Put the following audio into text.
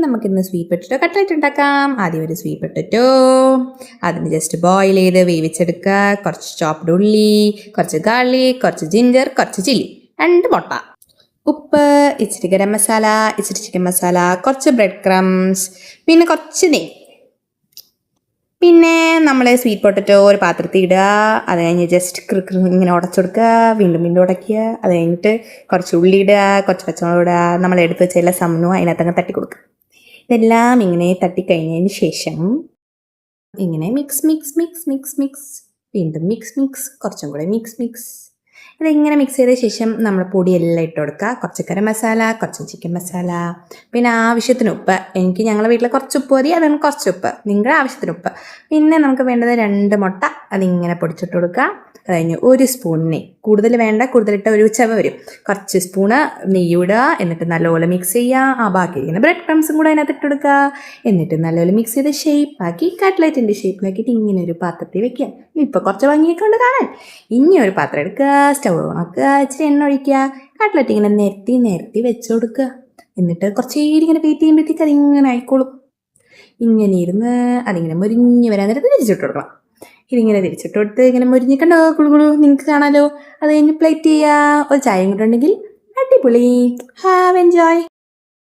നമുക്കിന്ന് sweet potato cutlet ഉണ്ടാക്കാം. ആദ്യം ഒരു സ്വീറ്റ് പൊട്ടറ്റോ അതിന് ജസ്റ്റ് ബോയിൽ ചെയ്ത് വേവിച്ചെടുക്കുക. കുറച്ച് ചോപ്ഡ് ഉള്ളി, കുറച്ച് ഗാർലിക്, കുറച്ച് ജിഞ്ചർ, കുറച്ച് ചില്ലി, 2 മുട്ട, ഉപ്പ്, ഇച്ചിരി ഗരം മസാല, ഇച്ചിരി ചിക്കൻ മസാല, കുറച്ച് ബ്രെഡ് ക്രംസ്, പിന്നെ കുറച്ച് നെയ്യ്. പിന്നെ നമ്മൾ സ്വീറ്റ് പൊട്ടറ്റോ ഒരു പാത്രത്തിൽ ഇടുക. അത് കഴിഞ്ഞ് ജസ്റ്റ് ഇങ്ങനെ ഉടച്ചെടുക്കുക, വീണ്ടും വീണ്ടും ഉടയ്ക്കുക. അത് കഴിഞ്ഞിട്ട് കുറച്ച് ഉള്ളി ഇടുക, കുറച്ച് പച്ചമുളക് ഇടുക. നമ്മൾ എടുത്ത് വെച്ച എല്ലാ സമനവും അതിനകത്തങ്ങ് തട്ടി കൊടുക്കുക. ഇതെല്ലാം ഇങ്ങനെ തട്ടിക്കഴിഞ്ഞതിന് ശേഷം ഇങ്ങനെ mix mix mix mix mix, വീണ്ടും മിക്സ് മിക്സ്, കുറച്ചും കൂടെ മിക്സ് മിക്സ്. ഇതിങ്ങനെ മിക്സ് ചെയ്ത ശേഷം നമ്മൾ പൊടിയെല്ലാം ഇട്ട് കൊടുക്കുക. കുറച്ച് ഗരം മസാല, കുറച്ച് ചിക്കൻ മസാല, പിന്നെ ആവശ്യത്തിന് ഉപ്പ്. ഞങ്ങളുടെ വീട്ടിൽ കുറച്ച് ഉപ്പ് മതി, അതാണ് കുറച്ച് ഉപ്പ്. നിങ്ങളുടെ ആവശ്യത്തിന് ഉപ്പ്. പിന്നെ നമുക്ക് വേണ്ടത് 2 മുട്ട, അതിങ്ങനെ പൊടിച്ചിട്ട് കൊടുക്കുക. അത് കഴിഞ്ഞ് 1 സ്പൂൺ നെയ്യ്, കൂടുതൽ വേണ്ട, കൂടുതലിട്ട ഒരു ചവ വരും. കുറച്ച് സ്പൂണ് നെയ്യ് ഇടുക. എന്നിട്ട് നല്ലപോലെ മിക്സ് ചെയ്യുക. ബാക്കി ഇങ്ങനെ ബ്രെഡ് ക്രംസും കൂടെ അതിനകത്ത് ഇട്ട് കൊടുക്കുക. എന്നിട്ട് നല്ലപോലെ മിക്സ് ചെയ്ത് ഷേപ്പാക്കി കട്ട്ലറ്റിൻ്റെ ഷേപ്പിലാക്കിയിട്ട് ഇങ്ങനെ ഒരു പാത്രത്തിൽ വെക്കുക. ഇപ്പോൾ കുറച്ച് ഭംഗിയൊക്കെ ഉണ്ട് കാണാൻ. ഇനി ഒരു പാത്രം എടുക്കുക, സ്റ്റൗ ഓണാക്കുക, ഇച്ചിരി എണ്ണ ഒഴിക്കുക. കട്ട്ലറ്റ് ഇങ്ങനെ നിരത്തി വെച്ച് കൊടുക്കുക. എന്നിട്ട് കുറച്ച് ഇങ്ങനെ വെയിറ്റ് ചെയ്യുമ്പോഴത്തേക്ക് അതിങ്ങനെ ആയിക്കോളും. ഇങ്ങനെ ഇരുന്ന് അതിങ്ങനെ മുരിഞ്ഞ് വരാൻ നേരത്ത് തിരിച്ചിട്ട് കൊടുക്കണം. ഇതിങ്ങനെ തിരിച്ചിട്ട് കൊടുത്ത് ഇങ്ങനെ മുരിഞ്ഞ് കണ്ടോ, കുളുകുളു നിങ്ങൾക്ക് കാണാമല്ലോ. അത് കഴിഞ്ഞ് പ്ലേറ്റ് ചെയ്യുക. ഒരു ചായയും കൂടെ ഉണ്ടെങ്കിൽ അടിപൊളി. Have enjoy.